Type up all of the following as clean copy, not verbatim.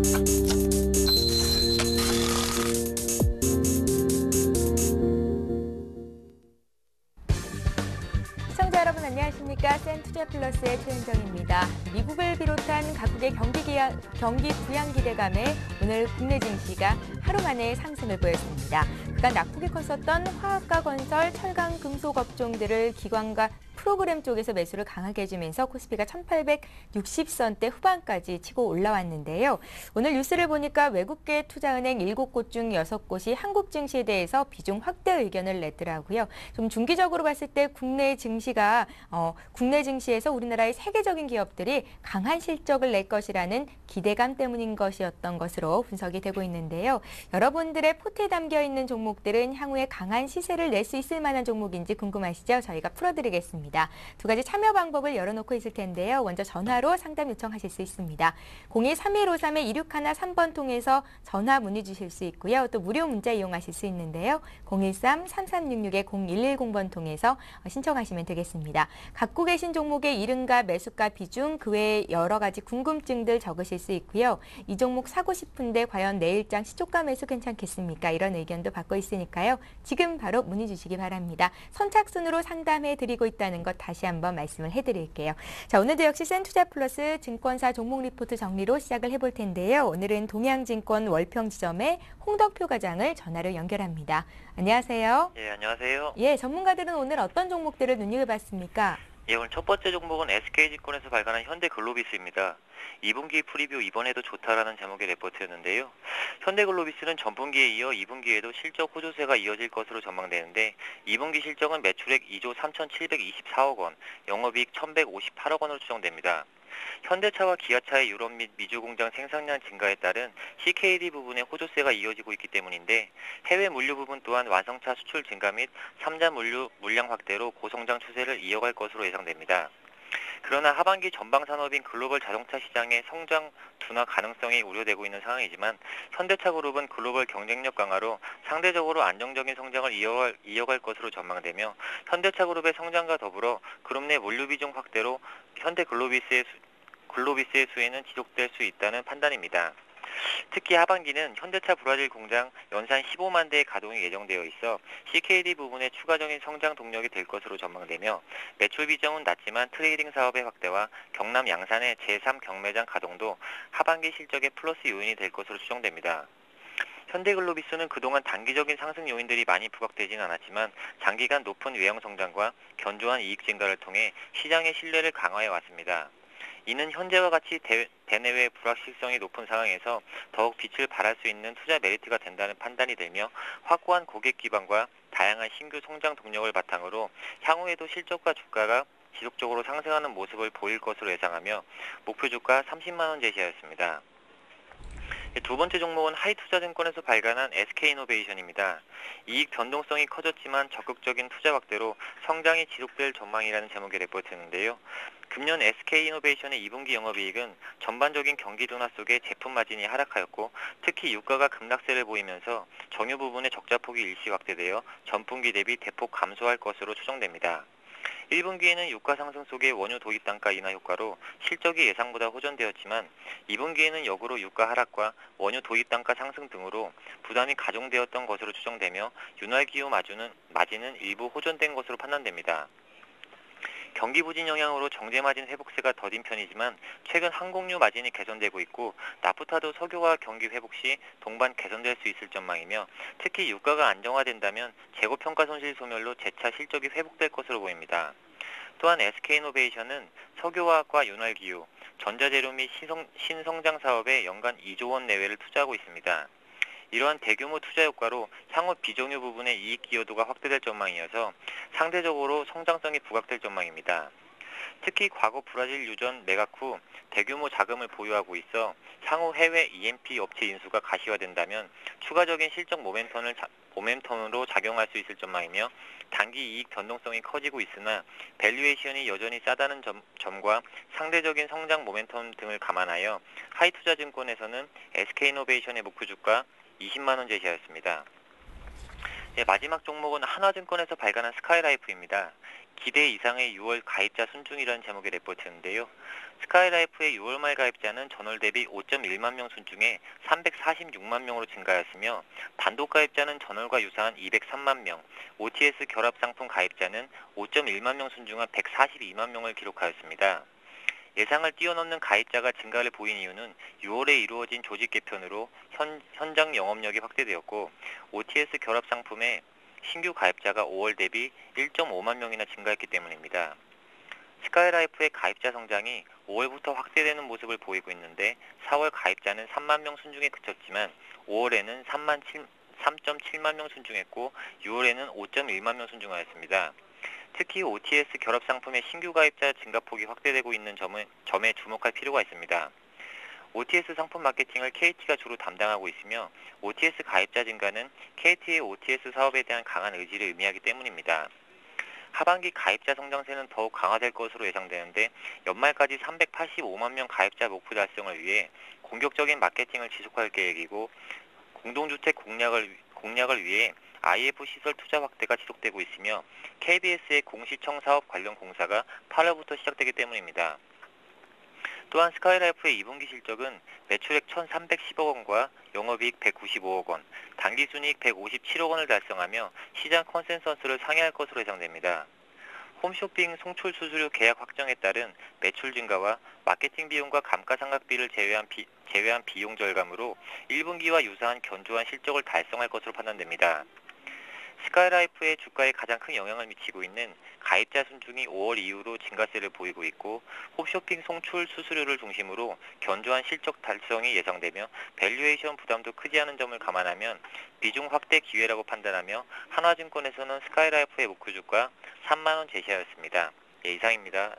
시청자 여러분 안녕하십니까? 센투자플러스의 최은정입니다. 미국을 비롯한 각국의 경기 부양 기대감에 오늘 국내 증시가 하루 만에 상승을 보였습니다. 그간 낙폭이 컸었던 화학과 건설, 철강, 금속 업종들을 기관과 프로그램 쪽에서 매수를 강하게 해주면서 코스피가 1860선대 후반까지 치고 올라왔는데요. 오늘 뉴스를 보니까 외국계 투자은행 7곳 중 6곳이 한국 증시에 대해서 비중 확대 의견을 냈더라고요. 좀 중기적으로 봤을 때 국내 증시에서 우리나라의 세계적인 기업들이 강한 실적을 낼 것이라는 기대감 때문인 것이었던 것으로 분석이 되고 있는데요. 여러분들의 포트에 담겨 있는 종목들은 향후에 강한 시세를 낼 수 있을 만한 종목인지 궁금하시죠? 저희가 풀어드리겠습니다. 두 가지 참여 방법을 열어놓고 있을 텐데요. 먼저 전화로 상담 요청하실 수 있습니다. 02-3153-2613번 통해서 전화 문의 주실 수 있고요. 또 무료 문자 이용하실 수 있는데요. 013-3366-0110번 통해서 신청하시면 되겠습니다. 갖고 계신 종목의 이름과 매수가 비중, 그 외에 여러 가지 궁금증들 적으실 수 있고요. 이 종목 사고 싶은데 과연 내일장 시초가 매수 괜찮겠습니까? 이런 의견도 받고 있으니까요. 지금 바로 문의 주시기 바랍니다. 선착순으로 상담해드리고 있다는 것 다시 한번 말씀을 해드릴게요. 자, 오늘도 역시 센투자플러스 증권사 종목 리포트 정리로 시작을 해볼 텐데요. 오늘은 동양증권 월평지점의 홍덕표 과장을 전화로 연결합니다. 안녕하세요. 예, 안녕하세요. 예, 전문가들은 오늘 어떤 종목들을 눈여겨봤습니까? 예, 오늘 첫 번째 종목은 SK증권에서 발간한 현대글로비스입니다. 2분기 프리뷰 이번에도 좋다라는 제목의 레포트였는데요. 현대글로비스는 전분기에 이어 2분기에도 실적 호조세가 이어질 것으로 전망되는데 2분기 실적은 매출액 2조 3,724억 원, 영업이익 1,158억 원으로 추정됩니다. 현대차와 기아차의 유럽 및 미주 공장 생산량 증가에 따른 CKD 부분의 호조세가 이어지고 있기 때문인데 해외 물류 부분 또한 완성차 수출 증가 및 3자 물류 물량 확대로 고성장 추세를 이어갈 것으로 예상됩니다. 그러나 하반기 전방 산업인 글로벌 자동차 시장의 성장 둔화 가능성이 우려되고 있는 상황이지만 현대차 그룹은 글로벌 경쟁력 강화로 상대적으로 안정적인 성장을 이어갈 것으로 전망되며 현대차 그룹의 성장과 더불어 그룹 내 물류 비중 확대로 현대글로비스의 수혜는 지속될 수 있다는 판단입니다. 특히 하반기는 현대차 브라질 공장 연산 15만 대의 가동이 예정되어 있어 CKD 부분의 추가적인 성장 동력이 될 것으로 전망되며 매출 비중은 낮지만 트레이딩 사업의 확대와 경남 양산의 제3 경매장 가동도 하반기 실적의 플러스 요인이 될 것으로 추정됩니다. 현대글로비스는 그동안 단기적인 상승 요인들이 많이 부각되진 않았지만 장기간 높은 외형 성장과 견조한 이익 증가를 통해 시장의 신뢰를 강화해 왔습니다. 이는 현재와 같이 대내외 불확실성이 높은 상황에서 더욱 빛을 발할 수 있는 투자 메리트가 된다는 판단이 들며 확고한 고객 기반과 다양한 신규 성장 동력을 바탕으로 향후에도 실적과 주가가 지속적으로 상승하는 모습을 보일 것으로 예상하며 목표 주가 30만 원 제시하였습니다. 두 번째 종목은 하이투자증권에서 발간한 SK이노베이션입니다. 이익 변동성이 커졌지만 적극적인 투자 확대로 성장이 지속될 전망이라는 제목의 레포트였는데요. 금년 SK이노베이션의 2분기 영업이익은 전반적인 경기 둔화 속에 제품 마진이 하락하였고 특히 유가가 급락세를 보이면서 정유 부분의 적자폭이 일시 확대되어 전분기 대비 대폭 감소할 것으로 추정됩니다. 1분기에는 유가 상승 속에 원유 도입 단가 인하 효과로 실적이 예상보다 호전되었지만 2분기에는 역으로 유가 하락과 원유 도입 단가 상승 등으로 부담이 가중되었던 것으로 추정되며 윤활기유 마진은 일부 호전된 것으로 판단됩니다. 경기 부진 영향으로 정제 마진 회복세가 더딘 편이지만 최근 항공유 마진이 개선되고 있고 나프타도 석유화 경기 회복 시 동반 개선될 수 있을 전망이며 특히 유가가 안정화된다면 재고평가 손실 소멸로 재차 실적이 회복될 것으로 보입니다. 또한 SK이노베이션은 석유화학과 윤활기유, 전자재료 및 신성장 사업에 연간 2조 원 내외를 투자하고 있습니다. 이러한 대규모 투자 효과로 향후 비정유 부분의 이익 기여도가 확대될 전망이어서 상대적으로 성장성이 부각될 전망입니다. 특히 과거 브라질 유전 매각 후 대규모 자금을 보유하고 있어 향후 해외 EMP 업체 인수가 가시화된다면 추가적인 실적 모멘텀으로 작용할 수 있을 전망이며 단기 이익 변동성이 커지고 있으나 밸류에이션이 여전히 싸다는 점과 상대적인 성장 모멘텀 등을 감안하여 하이투자증권에서는 SK이노베이션의 목표 주가 20만 원 제시하였습니다. 네, 마지막 종목은 한화증권에서 발간한 스카이라이프입니다. 기대 이상의 6월 가입자 순증이라는 제목의 레포트인데요. 스카이라이프의 6월 말 가입자는 전월 대비 5.1만 명 순증에 346만 명으로 증가하였으며 단독 가입자는 전월과 유사한 203만 명, OTS 결합 상품 가입자는 5.1만 명 순증한 142만 명을 기록하였습니다. 예상을 뛰어넘는 가입자가 증가를 보인 이유는 6월에 이루어진 조직 개편으로 현장 영업력이 확대되었고 OTS 결합 상품의 신규 가입자가 5월 대비 1.5만 명이나 증가했기 때문입니다. 스카이라이프의 가입자 성장이 5월부터 확대되는 모습을 보이고 있는데 4월 가입자는 3만 명 순증에 그쳤지만 5월에는 3.7만 명 순증했고 6월에는 5.1만 명 순증하였습니다. 특히 OTS 결합 상품의 신규 가입자 증가폭이 확대되고 있는 점에 주목할 필요가 있습니다. OTS 상품 마케팅을 KT가 주로 담당하고 있으며 OTS 가입자 증가는 KT의 OTS 사업에 대한 강한 의지를 의미하기 때문입니다. 하반기 가입자 성장세는 더욱 강화될 것으로 예상되는데 연말까지 385만 명 가입자 목표 달성을 위해 공격적인 마케팅을 지속할 계획이고 공동주택 공략을 위해 IF 시설 투자 확대가 지속되고 있으며 KBS의 공시청 사업 관련 공사가 8월부터 시작되기 때문입니다. 또한 스카이라이프의 2분기 실적은 매출액 1,310억 원과 영업이익 195억 원, 당기순이익 157억 원을 달성하며 시장 컨센서스를 상회할 것으로 예상됩니다. 홈쇼핑 송출 수수료 계약 확정에 따른 매출 증가와 마케팅 비용과 감가상각비를 제외한 비용 절감으로 1분기와 유사한 견조한 실적을 달성할 것으로 판단됩니다. 스카이라이프의 주가에 가장 큰 영향을 미치고 있는 가입자 순증이 5월 이후로 증가세를 보이고 있고 홈쇼핑 송출 수수료를 중심으로 견조한 실적 달성이 예상되며 밸류에이션 부담도 크지 않은 점을 감안하면 비중 확대 기회라고 판단하며 한화증권에서는 스카이라이프의 목표 주가 3만 원 제시하였습니다. 예, 이상입니다.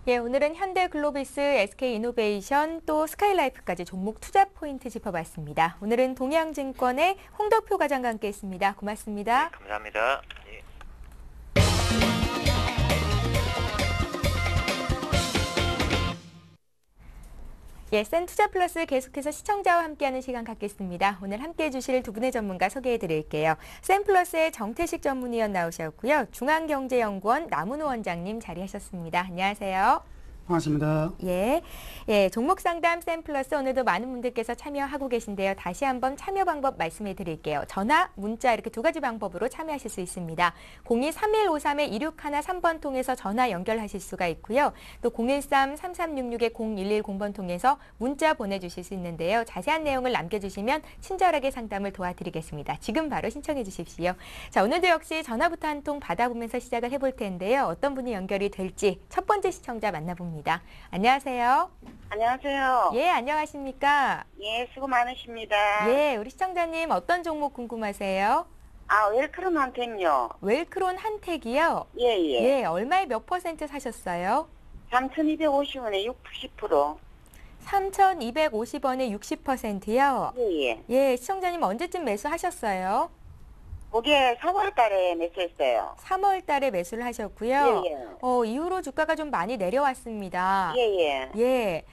예, 오늘은 현대글로비스, SK이노베이션, 또 스카이라이프까지 종목 투자 포인트 짚어봤습니다. 오늘은 동양증권의 홍덕표 과장과 함께했습니다. 고맙습니다. 네, 감사합니다. 예. 예, 센투자플러스 계속해서 시청자와 함께하는 시간 갖겠습니다. 오늘 함께해 주실 두 분의 전문가 소개해 드릴게요. 센플러스의 정태식 전문위원 나오셨고요. 중앙경제연구원 남은호 원장님 자리하셨습니다. 안녕하세요. 반갑습니다. 예, 종목 상담 센플러스 오늘도 많은 분들께서 참여하고 계신데요. 다시 한번 참여 방법 말씀해 드릴게요. 전화, 문자 이렇게 두 가지 방법으로 참여하실 수 있습니다. 02-3153-2613번 통해서 전화 연결하실 수가 있고요. 또 013-3366-0110번 통해서 문자 보내주실 수 있는데요. 자세한 내용을 남겨주시면 친절하게 상담을 도와드리겠습니다. 지금 바로 신청해 주십시오. 자, 오늘도 역시 전화부터 한 통 받아보면서 시작을 해볼 텐데요. 어떤 분이 연결이 될지 첫 번째 시청자 만나봅니다. 안녕하세요. 안녕하세요. 예, 안녕하십니까? 예, 수고 많으십니다. 예, 우리 시청자님 어떤 종목 궁금하세요? 아, 웰크롬한텐요. 웰크론 한택이요? 예, 예. 예, 얼마에 몇 퍼센트 사셨어요? 3,250원에 60%. 3,250원에 60%요? 예, 예. 예, 시청자님 언제쯤 매수하셨어요? 그게 4월 달에 매수했어요. 3월 달에 매수를 하셨고요. 예, 예. 이후로 주가가 좀 많이 내려왔습니다. 예, 예. 예.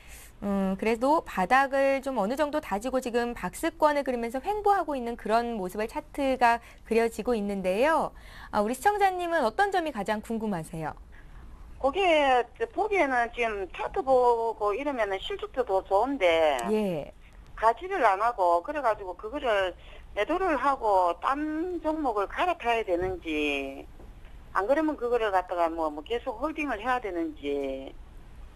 그래도 바닥을 좀 어느 정도 다지고 지금 박스권을 그리면서 횡보하고 있는 그런 모습의 차트가 그려지고 있는데요. 우리 시청자님은 어떤 점이 가장 궁금하세요? 그게 보기에는 지금 차트 보고 이러면은 실적도 더 좋은데 예. 가지를 안 하고 그래가지고 그거를 매도를 하고 딴 종목을 갈아타야 되는지 안 그러면 그거를 갖다가 뭐 계속 홀딩을 해야 되는지.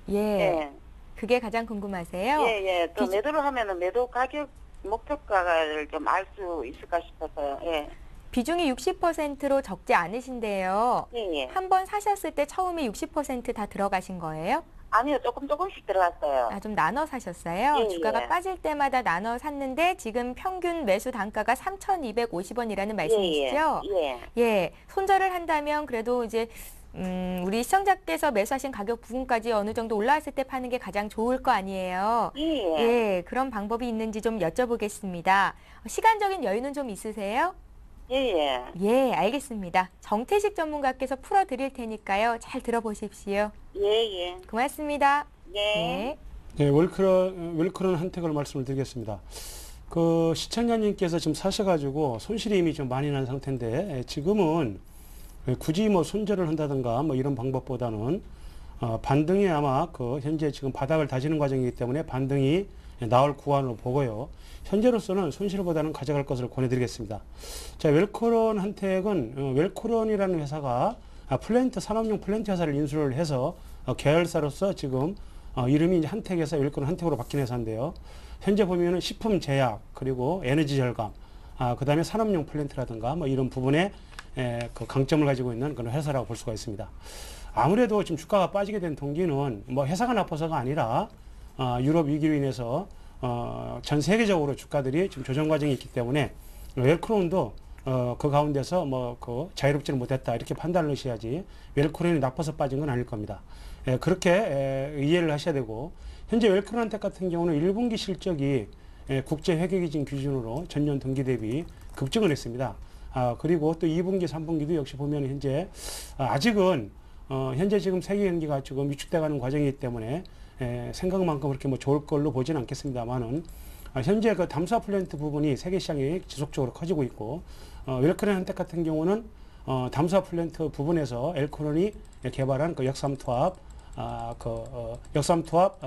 예. 예. 그게 가장 궁금하세요? 예, 예. 또 비중- 매도를 하면은 매도 가격 목표가를 좀 알 수 있을까 싶어서요. 예. 비중이 60%로 적지 않으신데요. 예, 예. 한 번 사셨을 때 처음에 60% 다 들어가신 거예요? 아니요, 조금씩 들어갔어요. 좀 나눠 사셨어요? 예, 주가가 예. 빠질 때마다 나눠 샀는데 지금 평균 매수 단가가 3,250원이라는 말씀이시죠? 예. 예, 손절을 한다면 그래도 이제 우리 시청자께서 매수하신 가격 부분까지 어느 정도 올라왔을 때 파는 게 가장 좋을 거 아니에요? 예. 예. 예, 그런 방법이 있는지 좀 여쭤보겠습니다. 시간적인 여유는 좀 있으세요? 예, 예. 예, 알겠습니다. 정태식 전문가께서 풀어드릴 테니까요. 잘 들어보십시오. 예, 예. 고맙습니다. 예. 네. 네, 웰크론 한택을 말씀을 드리겠습니다. 그 시청자님께서 지금 사셔가지고 손실이 이미 좀 많이 난 상태인데 지금은 굳이 뭐 손절을 한다든가 뭐 이런 방법보다는 반등이 아마 그 현재 지금 바닥을 다지는 과정이기 때문에 반등이 나올 구간으로 보고요. 현재로서는 손실보다는 가져갈 것을 권해드리겠습니다. 자, 웰코론 한택은 웰코론이라는 회사가 플랜트 산업용 플랜트 회사를 인수를 해서 계열사로서 지금 이름이 이제 한택에서 웰코론 한택으로 바뀐 회사인데요. 현재 보면은 식품 제약 그리고 에너지 절감, 그다음에 산업용 플랜트라든가 뭐 이런 부분에 그 강점을 가지고 있는 그런 회사라고 볼 수가 있습니다. 아무래도 지금 주가가 빠지게 된 동기는 뭐 회사가 나빠서가 아니라 유럽 위기로 인해서 전 세계적으로 주가들이 지금 조정 과정이 있기 때문에 웰크론도 그 가운데서 뭐 그 자유롭지는 못했다 이렇게 판단을 하셔야지 웰크론이 나빠서 빠진 건 아닐 겁니다. 그렇게 이해를 하셔야 되고 현재 웰크론한테 같은 경우는 1분기 실적이 국제 회계기준 기준으로 전년 동기 대비 급증을 했습니다. 그리고 또 2분기, 3분기도 역시 보면 현재 아직은 현재 지금 세계 경기가 지금 위축돼가는 과정이기 때문에 생각만큼 그렇게 뭐 좋을 걸로 보지는 않겠습니다만은 현재 그 담수화 플랜트 부분이 세계 시장이 지속적으로 커지고 있고 웰크론 한택 같은 경우는 담수화 플랜트 부분에서 엘코론이 개발한 그 역삼투압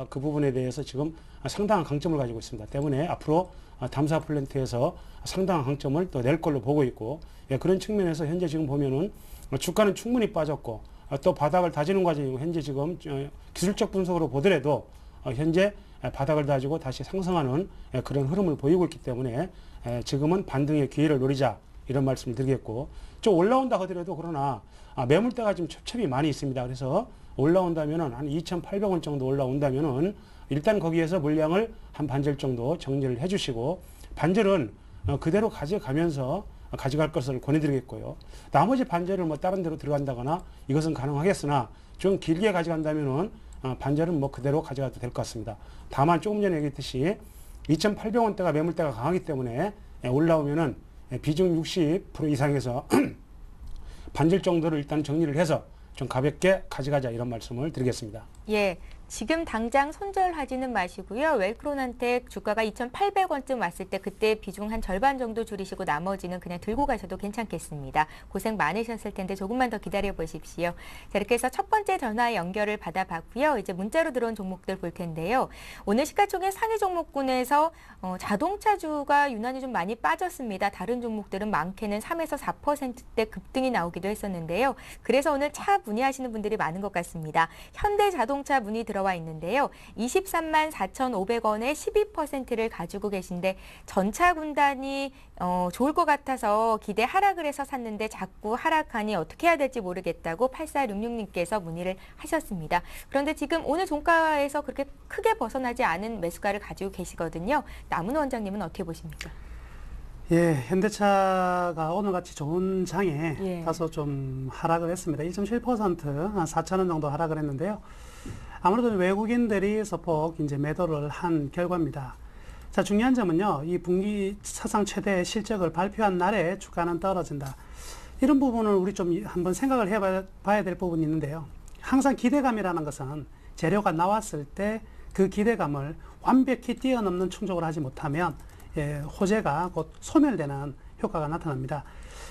그 부분에 대해서 지금 상당한 강점을 가지고 있습니다. 때문에 앞으로 담수화 플랜트에서 상당한 강점을 또 낼 걸로 보고 있고 그런 측면에서 현재 지금 보면은 주가는 충분히 빠졌고 또 바닥을 다지는 과정이고 현재 지금 기술적 분석으로 보더라도 현재 바닥을 다지고 다시 상승하는 그런 흐름을 보이고 있기 때문에 지금은 반등의 기회를 노리자 이런 말씀을 드리겠고 좀 올라온다 하더라도 그러나 매물대가 지금 첩첩이 많이 있습니다. 그래서 올라온다면은 한 2,800원 정도 올라온다면은 일단 거기에서 물량을 한 반절 정도 정리를 해주시고 반절은 그대로 가져가면서 가져갈 것을 권해드리겠고요. 나머지 반절을 뭐 다른 데로 들어간다거나 이것은 가능하겠으나 좀 길게 가져간다면은 반절은 뭐 그대로 가져가도 될 것 같습니다. 다만 조금 전에 얘기했듯이 2,800원대가 매물대가 강하기 때문에 올라오면은 비중 60% 이상에서 반절 정도를 일단 정리를 해서 좀 가볍게 가져가자 이런 말씀을 드리겠습니다. 예. 지금 당장 손절하지는 마시고요. 웰크론한테 주가가 2,800원쯤 왔을 때 그때 비중 한 절반 정도 줄이시고 나머지는 그냥 들고 가셔도 괜찮겠습니다. 고생 많으셨을 텐데 조금만 더 기다려 보십시오. 자, 이렇게 해서 첫 번째 전화 연결을 받아봤고요. 이제 문자로 들어온 종목들 볼 텐데요. 오늘 시가총액 상위 종목군에서 자동차주가 유난히 좀 많이 빠졌습니다. 다른 종목들은 많게는 3에서 4%대 급등이 나오기도 했었는데요. 그래서 오늘 차 문의하시는 분들이 많은 것 같습니다. 현대자동차 문의 들어와 있는데요. 23만 4,500원에 12%를 가지고 계신데 전차 군단이 좋을 것 같아서 기대 하락을 해서 샀는데 자꾸 하락하니 어떻게 해야 될지 모르겠다고 8466님께서 문의를 하셨습니다. 그런데 지금 오늘 종가에서 그렇게 크게 벗어나지 않은 매수가를 가지고 계시거든요. 남은호 원장님은 어떻게 보십니까? 예, 현대차가 오늘같이 좋은 장에 예. 다소 좀 하락을 했습니다. 1.7%, 한 4,000원 정도 하락을 했는데요. 아무래도 외국인들이 소폭 이제 매도를 한 결과입니다. 자, 중요한 점은요, 이 분기 사상 최대 실적을 발표한 날에 주가는 떨어진다. 이런 부분을 우리 좀 한번 생각을 해봐야 될 부분이 있는데요. 항상 기대감이라는 것은 재료가 나왔을 때 그 기대감을 완벽히 뛰어넘는 충족을 하지 못하면 호재가 곧 소멸되는 효과가 나타납니다.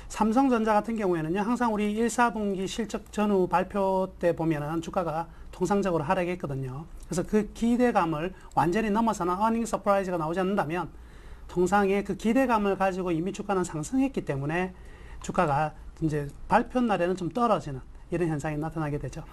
삼성전자 같은 경우에는요, 항상 우리 1, 4분기 실적 전후 발표 때 보면은 주가가 통상적으로 하락했거든요. 그래서 그 기대감을 완전히 넘어서는 어닝 서프라이즈가 나오지 않는다면 통상의 그 기대감을 가지고 이미 주가는 상승했기 때문에 주가가 이제 발표 날에는 좀 떨어지는 이런 현상이 나타나게 되죠.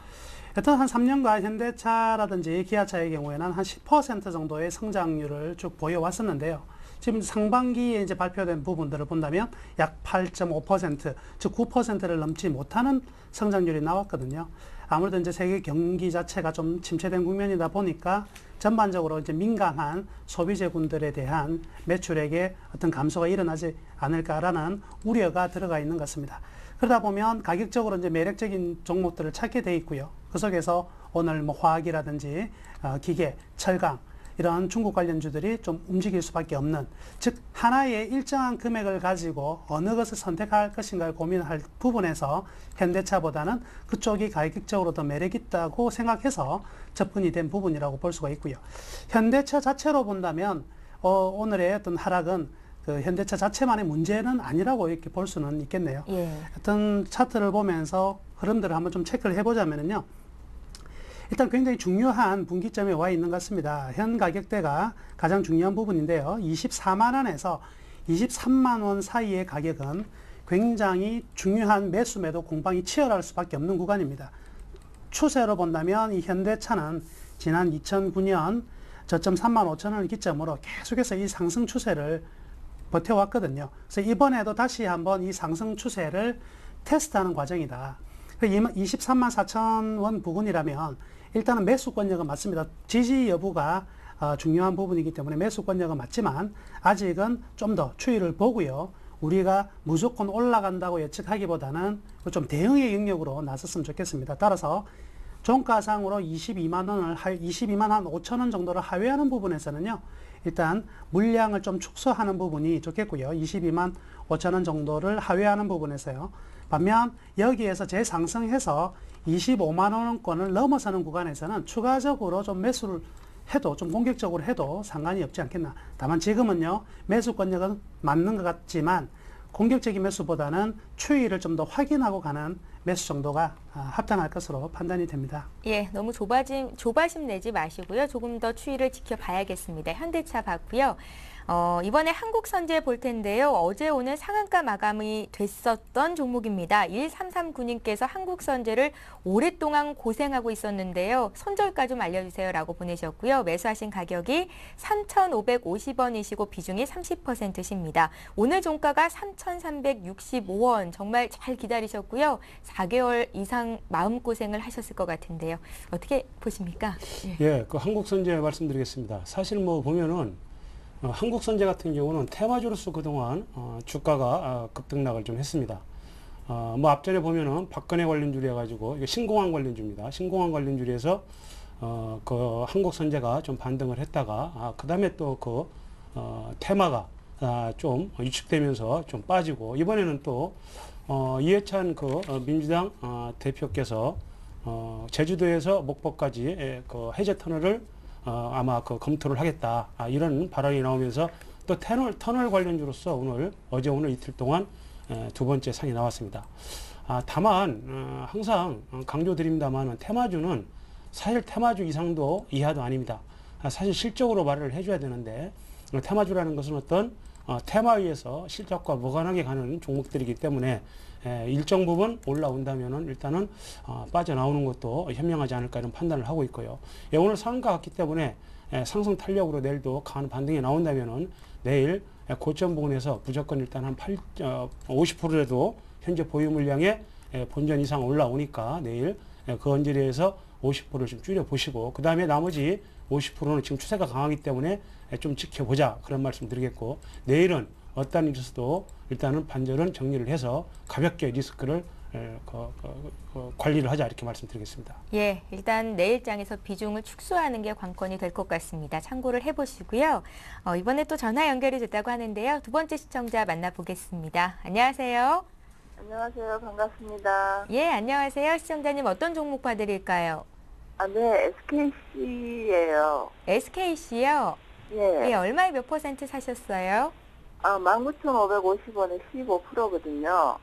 여튼 한 3년간 현대차라든지 기아차의 경우에는 한 10% 정도의 성장률을 쭉 보여왔었는데요. 지금 상반기에 이제 발표된 부분들을 본다면 약 8.5%, 즉 9%를 넘지 못하는 성장률이 나왔거든요. 아무래도 이제 세계 경기 자체가 좀 침체된 국면이다 보니까 전반적으로 이제 민감한 소비재군들에 대한 매출액의 어떤 감소가 일어나지 않을까라는 우려가 들어가 있는 것 같습니다. 그러다 보면 가격적으로 이제 매력적인 종목들을 찾게 돼 있고요. 그 속에서 오늘 뭐 화학이라든지 기계, 철강 이런 중국 관련주들이 좀 움직일 수밖에 없는, 즉 하나의 일정한 금액을 가지고 어느 것을 선택할 것인가를 고민할 부분에서 현대차보다는 그쪽이 가격적으로 더 매력 있다고 생각해서 접근이 된 부분이라고 볼 수가 있고요. 현대차 자체로 본다면 오늘의 어떤 하락은 그 현대차 자체만의 문제는 아니라고 이렇게 볼 수는 있겠네요. 예. 어떤 차트를 보면서 흐름들을 한번 좀 체크를 해보자면요. 일단 굉장히 중요한 분기점에 와 있는 것 같습니다. 현 가격대가 가장 중요한 부분인데요. 24만 원에서 23만 원 사이의 가격은 굉장히 중요한 매수 매도 공방이 치열할 수밖에 없는 구간입니다. 추세로 본다면 이 현대차는 지난 2009년 저점 3만 5천 원을 기점으로 계속해서 이 상승 추세를 버텨왔거든요. 그래서 이번에도 다시 한번 이 상승 추세를 테스트하는 과정이다. 23만 4천 원 부근이라면 일단은 매수권역은 맞습니다. 지지 여부가 중요한 부분이기 때문에 매수권역은 맞지만 아직은 좀 더 추이를 보고요. 우리가 무조건 올라간다고 예측하기보다는 좀 대응의 영역으로 나섰으면 좋겠습니다. 따라서 종가상으로 22만 원을 22만 한 5천 원 정도를 하회하는 부분에서는요. 일단 물량을 좀 축소하는 부분이 좋겠고요. 22만 5천 원 정도를 하회하는 부분에서요. 반면 여기에서 재상승해서 25만 원권을 넘어서는 구간에서는 추가적으로 좀 매수를 해도 좀 공격적으로 해도 상관이 없지 않겠나. 다만 지금은요. 매수권역은 맞는 것 같지만 공격적인 매수보다는 추이를 좀 더 확인하고 가는 매수 정도가 합당할 것으로 판단이 됩니다. 예, 너무 조바심 내지 마시고요. 조금 더 추이를 지켜봐야겠습니다. 현대차 봤고요. 이번에 한국선제 볼 텐데요. 어제 오늘 상한가 마감이 됐었던 종목입니다. 1339님께서 한국선제를 오랫동안 고생하고 있었는데요. 손절가 좀 알려주세요 라고 보내셨고요. 매수하신 가격이 3,550원이시고 비중이 30%십니다. 오늘 종가가 3,365원 정말 잘 기다리셨고요. 4개월 이상 마음고생을 하셨을 것 같은데요. 어떻게 보십니까? 예, 그 한국선제 말씀드리겠습니다. 사실 뭐 보면은 한국선제 같은 경우는 테마주로서 그동안 주가가 급등락을 좀 했습니다. 뭐 앞전에 보면은 박근혜 관련주로 해가지고 이게 신공항 관련주입니다. 신공항 관련주에서 그 한국선제가 좀 반등을 했다가 그 다음에 또 그 테마가 좀 위축되면서 좀 빠지고 이번에는 또 이해찬 그 민주당 대표께서 제주도에서 목포까지 그 해제 터널을 아마 그 검토를 하겠다. 이런 발언이 나오면서 또 터널 관련주로서 어제 오늘 이틀 동안 두 번째 상이 나왔습니다. 다만 항상 강조드립니다만 테마주는 사실 테마주 이상도 이하도 아닙니다. 사실 실적으로 말을 해줘야 되는데 테마주라는 것은 어떤 테마위에서 실적과 무관하게 가는 종목들이기 때문에 일정 부분 올라온다면은 일단은 빠져나오는 것도 현명하지 않을까 이런 판단을 하고 있고요. 오늘 상한가 같기 때문에 상승 탄력으로 내일도 강한 반등이 나온다면은 내일 고점 부분에서 무조건 일단 한 50%라도 현재 보유 물량의 본전 이상 올라오니까 내일 그 언저리에서 50%를 좀 줄여 보시고 그 다음에 나머지 50%는 지금 추세가 강하기 때문에 좀 지켜보자 그런 말씀 드리겠고 내일은 어떤 일이 있어도 일단은 반절은 정리를 해서 가볍게 리스크를 관리를 하자 이렇게 말씀드리겠습니다. 예, 일단 내일장에서 비중을 축소하는 게 관건이 될 것 같습니다. 참고를 해보시고요. 이번에 또 전화 연결이 됐다고 하는데요. 두 번째 시청자 만나보겠습니다. 안녕하세요. 안녕하세요. 반갑습니다. 예, 안녕하세요. 시청자님 어떤 종목 봐드릴까요? 네, SKC예요. SKC요? 예. 예, 얼마에 몇 퍼센트 사셨어요? 19,550원에 15%거든요.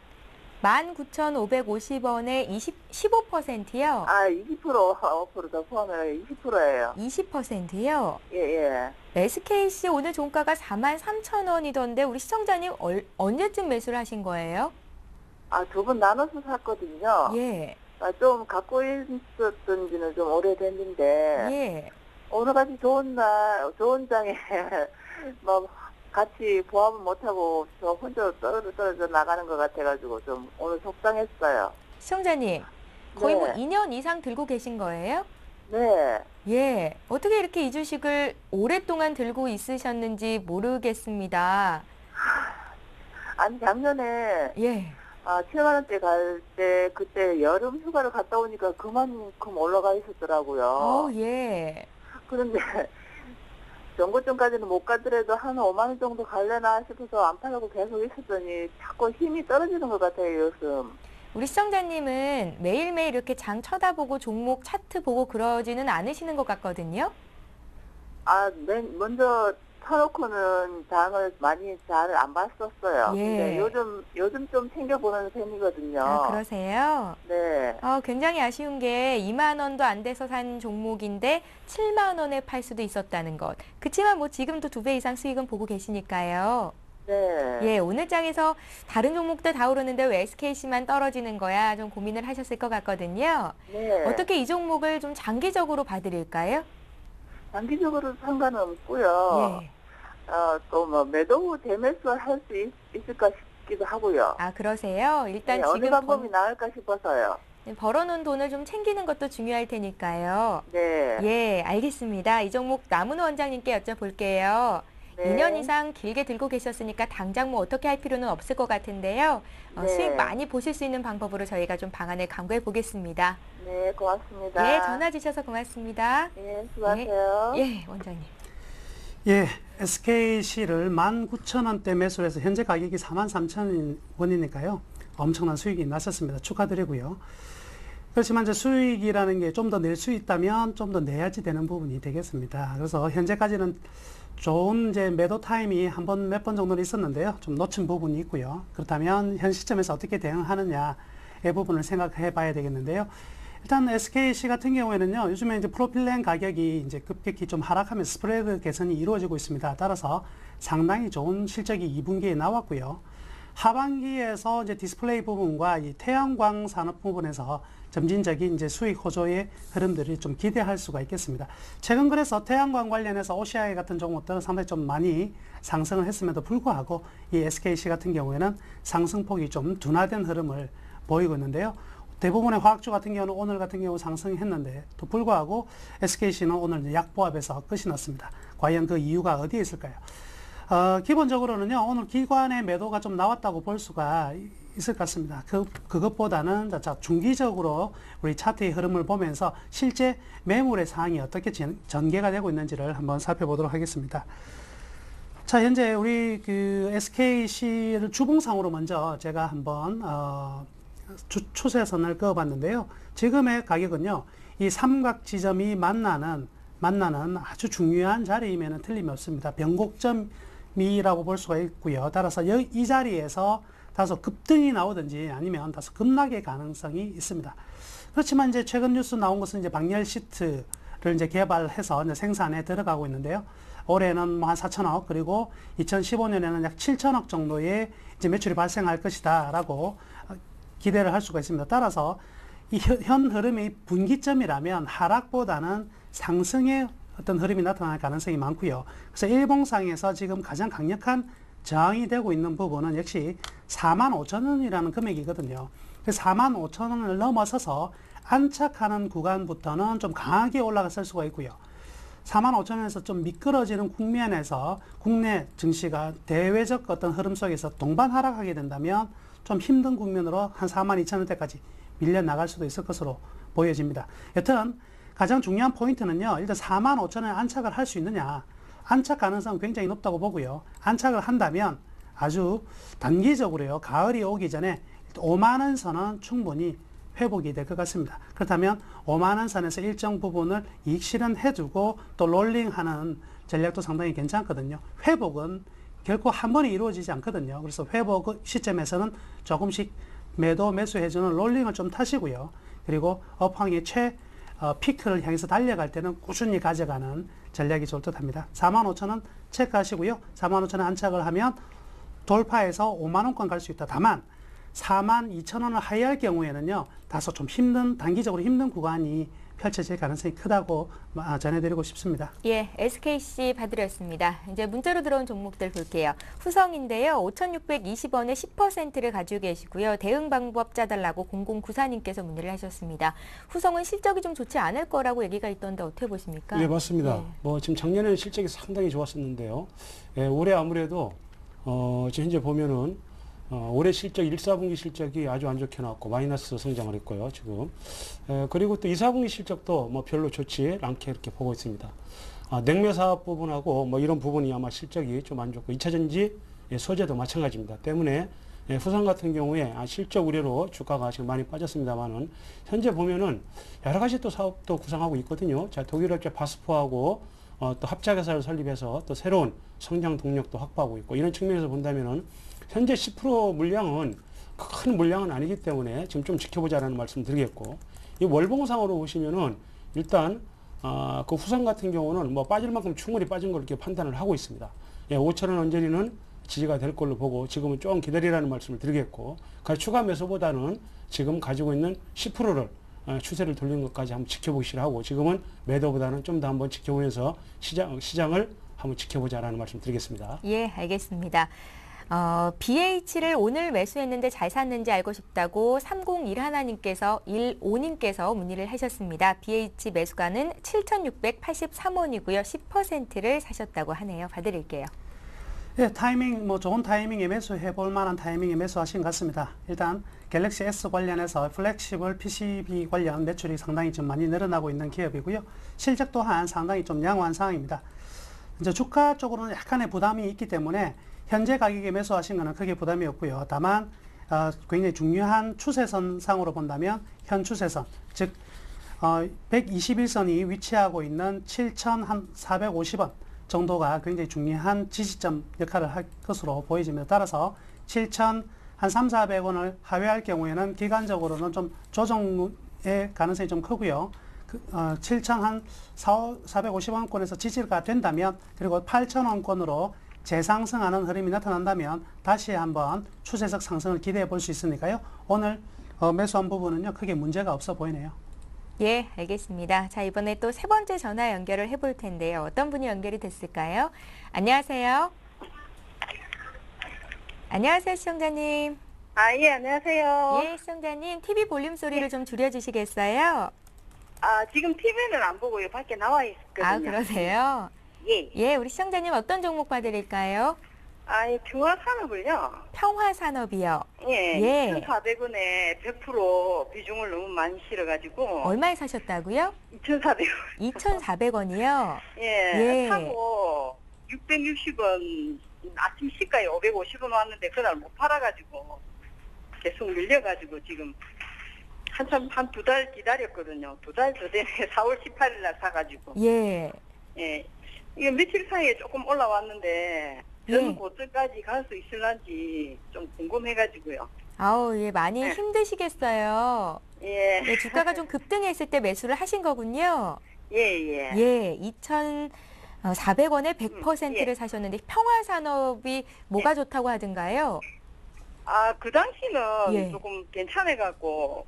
19,550원에 15%요? 20%, 5% 더 포함해요. 20%예요. 20%요? 예, 예. SKC 오늘 종가가 43,000원이던데 우리 시청자님 언제쯤 매수를 하신 거예요? 두 번 나눠서 샀거든요. 예. 좀 갖고 있었던 지는 좀 오래됐는데, 예. 오늘같이 좋은 좋은 장에, 같이 보합을 못하고 저 혼자 떨어져 나가는 것 같아가지고 좀 오늘 속상했어요. 시청자님, 거의 뭐 네. 2년 이상 들고 계신 거예요? 네. 예. 어떻게 이렇게 이 주식을 오랫동안 들고 있으셨는지 모르겠습니다. 아니, 작년에, 예. 7만 원대 갈 때 그때 여름 휴가를 갔다 오니까 그만큼 올라가 있었더라고요. 예. 그런데 정고점까지는 못 가더라도 한 5만 원 정도 갈려나 싶어서 안 팔려고 계속 있었더니 자꾸 힘이 떨어지는 것 같아요, 요즘. 우리 시청자님은 매일매일 이렇게 장 쳐다보고 종목 차트 보고 그러지는 않으시는 것 같거든요. 먼저 터놓고는 장을 많이 잘 안 봤었어요. 예. 근데 요즘 좀 챙겨보는 셈이거든요. 아, 그러세요? 네. 굉장히 아쉬운 게 2만 원도 안 돼서 산 종목인데 7만 원에 팔 수도 있었다는 것. 그치만 뭐 지금도 2배 이상 수익은 보고 계시니까요. 네. 예, 오늘 장에서 다른 종목들 다 오르는데 왜 SKC만 떨어지는 거야? 좀 고민을 하셨을 것 같거든요. 네. 어떻게 이 종목을 좀 장기적으로 봐드릴까요? 장기적으로 상관은 없고요. 예. 또 뭐 매도 대매수 할 수 있을까 싶기도 하고요. 아, 그러세요? 일단 네, 어느 지금 방법이 나을까 싶어서요. 벌어놓은 돈을 좀 챙기는 것도 중요할 테니까요. 네. 예, 알겠습니다. 이 종목 남은호 원장님께 여쭤볼게요. 네. 2년 이상 길게 들고 계셨으니까 당장 뭐 어떻게 할 필요는 없을 것 같은데요. 네. 수익 많이 보실 수 있는 방법으로 저희가 좀 방안을 강구해 보겠습니다. 네, 고맙습니다. 예, 전화 주셔서 고맙습니다. 네, 수고하세요. 예, 원장님. 예, SKC를 19,000원대 매수를 해서 현재 가격이 43,000원이니까요. 엄청난 수익이 났었습니다. 축하드리고요. 그렇지만 이제 수익이라는 게 좀 더 낼 수 있다면 좀 더 내야지 되는 부분이 되겠습니다. 그래서 현재까지는 좋은 이제 매도 타임이 몇 번 정도는 있었는데요. 좀 놓친 부분이 있고요. 그렇다면 현 시점에서 어떻게 대응하느냐의 부분을 생각해 봐야 되겠는데요. 일단 SKC 같은 경우에는요, 요즘에 이제 프로필렌 가격이 이제 급격히 좀 하락하면서 스프레드 개선이 이루어지고 있습니다. 따라서 상당히 좋은 실적이 2분기에 나왔고요. 하반기에서 이제 디스플레이 부분과 이 태양광 산업 부분에서 점진적인 이제 수익 호조의 흐름들이 좀 기대할 수가 있겠습니다. 최근 그래서 태양광 관련해서 OCI 같은 종목들은 상당히 좀 많이 상승을 했음에도 불구하고 이 SKC 같은 경우에는 상승폭이 좀 둔화된 흐름을 보이고 있는데요. 대부분의 화학주 같은 경우는 오늘 같은 경우 상승했는데 또 불구하고 SKC는 오늘 약보합에서 끝이 났습니다. 과연 그 이유가 어디에 있을까요? 기본적으로는요, 오늘 기관의 매도가 좀 나왔다고 볼 수가 있을 것 같습니다. 그것보다는 중기적으로 우리 차트의 흐름을 보면서 실제 매물의 상황이 어떻게 전개가 되고 있는지를 한번 살펴보도록 하겠습니다. 자, 현재 우리 그 SKC를 주봉상으로 먼저 제가 한번 추세선을 그어봤는데요. 지금의 가격은요, 이 삼각 지점이 만나는 아주 중요한 자리임에는 틀림이 없습니다. 변곡점이라고 볼 수가 있고요. 따라서 이 자리에서 다소 급등이 나오든지 아니면 다소 급락의 가능성이 있습니다. 그렇지만 이제 최근 뉴스 나온 것은 이제 방열 시트를 이제 개발해서 이제 생산에 들어가고 있는데요. 올해는 뭐 한 4천억, 그리고 2015년에는 약 7천억 정도의 이제 매출이 발생할 것이다라고 기대를 할 수가 있습니다. 따라서 이 현 흐름이 분기점이라면 하락보다는 상승의 어떤 흐름이 나타날 가능성이 많고요. 그래서 일봉상에서 지금 가장 강력한 저항이 되고 있는 부분은 역시 45,000원이라는 금액이거든요. 그래서 45,000원을 넘어서서 안착하는 구간부터는 좀 강하게 올라갔을 수가 있고요. 45,000원에서 좀 미끄러지는 국면에서 국내 증시가 대외적 어떤 흐름 속에서 동반 하락하게 된다면 좀 힘든 국면으로 한 42,000원대까지 밀려나갈 수도 있을 것으로 보여집니다. 여튼 가장 중요한 포인트는요, 일단 45,000원에 안착을 할 수 있느냐. 안착 가능성은 굉장히 높다고 보고요. 안착을 한다면 아주 단기적으로요, 가을이 오기 전에 5만원 선은 충분히 회복이 될 것 같습니다. 그렇다면 5만원 선에서 일정 부분을 이익 실현해두고 또 롤링하는 전략도 상당히 괜찮거든요. 회복은 결코 한 번에 이루어지지 않거든요. 그래서 회복 시점에서는 조금씩 매도 매수해주는 롤링을 좀 타시고요. 그리고 업황의 피크를 향해서 달려갈 때는 꾸준히 가져가는 전략이 좋을 듯 합니다. 45,000원 체크하시고요. 45,000원 안착을 하면 돌파해서 5만원권 갈 수 있다. 다만 42,000원을 하회할 경우에는요, 다소 좀 단기적으로 힘든 구간이 펼쳐질 가능성이 크다고 전해드리고 싶습니다. 예, SKC 봐드렸습니다. 이제 문자로 들어온 종목들 볼게요. 후성인데요. 5,620원에 10%를 가지고 계시고요. 대응 방법 짜달라고 0094님께서 문의를 하셨습니다. 후성은 실적이 좀 좋지 않을 거라고 얘기가 있던데 어떻게 보십니까? 네, 맞습니다. 예. 뭐 지금 작년에는 실적이 상당히 좋았었는데요. 예, 올해 아무래도 지금 현재 보면은 올해 실적 1, 4분기 실적이 아주 안 좋게 나왔고 마이너스 성장을 했고요, 지금. 그리고 또 2, 4분기 실적도 뭐 별로 좋지 않게 이렇게 보고 있습니다. 냉매 사업 부분하고 뭐 이런 부분이 아마 실적이 좀 안 좋고 2차 전지 소재도 마찬가지입니다. 때문에 후성 같은 경우에 실적 우려로 주가가 지금 많이 빠졌습니다만은 현재 보면은 여러 가지 또 사업도 구상하고 있거든요. 자, 독일업체 바스포하고 또 합작회사를 설립해서 또 새로운 성장 동력도 확보하고 있고 이런 측면에서 본다면은 현재 10% 물량은 큰 물량은 아니기 때문에 지금 좀 지켜보자라는 말씀 드리겠고 이 월봉상으로 보시면은 일단 그 후성 같은 경우는 뭐 빠질 만큼 충분히 빠진 걸 이렇게 판단을 하고 있습니다. 예, 5,000원 언저리는 지지가 될 걸로 보고 지금은 좀 기다리라는 말씀을 드리겠고 추가 매수보다는 지금 가지고 있는 10%를 추세를 돌리는 것까지 한번 지켜보시라 하고 지금은 매도보다는 좀 더 한번 지켜보면서 시장을 한번 지켜보자라는 말씀 드리겠습니다. 예, 알겠습니다. BH를 오늘 매수했는데 잘 샀는지 알고 싶다고 3011님께서 문의를 하셨습니다. BH 매수가는 7,683원이고요. 10%를 사셨다고 하네요. 봐드릴게요. 예, 타이밍, 좋은 타이밍에 매수해 볼 만한 타이밍에 매수하신 것 같습니다. 일단, 갤럭시 S 관련해서 플렉시블 PCB 관련 매출이 상당히 좀 많이 늘어나고 있는 기업이고요. 실적 또한 상당히 좀 양호한 상황입니다. 이제 주가 쪽으로는 약간의 부담이 있기 때문에 현재 가격에 매수하신 것은 크게 부담이 없고요. 다만, 굉장히 중요한 추세선상으로 본다면, 현 추세선, 즉, 121선이 위치하고 있는 7,450원. 정도가 굉장히 중요한 지지점 역할을 할 것으로 보여집니다. 따라서 7,300~400원을 하회할 경우에는 기간적으로는 좀 조정의 가능성이 좀 크고요. 7,450원권에서 지지가 된다면 그리고 8,000원권으로 재상승하는 흐름이 나타난다면 다시 한번 추세적 상승을 기대해 볼 수 있으니까요. 오늘 매수한 부분은요. 크게 문제가 없어 보이네요. 예, 알겠습니다. 자, 이번에 또 세 번째 전화 연결을 해볼 텐데요. 어떤 분이 연결이 됐을까요? 안녕하세요. 안녕하세요, 시청자님. 예, 안녕하세요. 예, 시청자님. TV 볼륨 소리를 좀 줄여주시겠어요? 지금 TV는 안 보고요. 밖에 나와 있거든요. 그러세요? 예. 예, 우리 시청자님 어떤 종목 봐드릴까요? 평화산업을요. 평화산업이요. 예. 2,400원에 100% 비중을 너무 많이 실어가지고. 얼마에 사셨다고요? 2,400원. 2,400원이요? 예. 사고 660원, 아침 시가에 550원 왔는데 그날 못 팔아가지고 계속 밀려가지고 지금 한참 한 2달 기다렸거든요. 2달 더 되네. 4월 18일 날 사가지고. 예. 예. 이게 며칠 사이에 조금 올라왔는데 저는 고점까지 갈 수 있을런지 좀 궁금해가지고요. 예, 많이 힘드시겠어요. 예. 네, 주가가 좀 급등했을 때 매수를 하신 거군요. 예. 예, 2,400원에 100%를 사셨는데 평화산업이 뭐가 좋다고 하던가요? 그 당시는 예. 조금 괜찮아갖고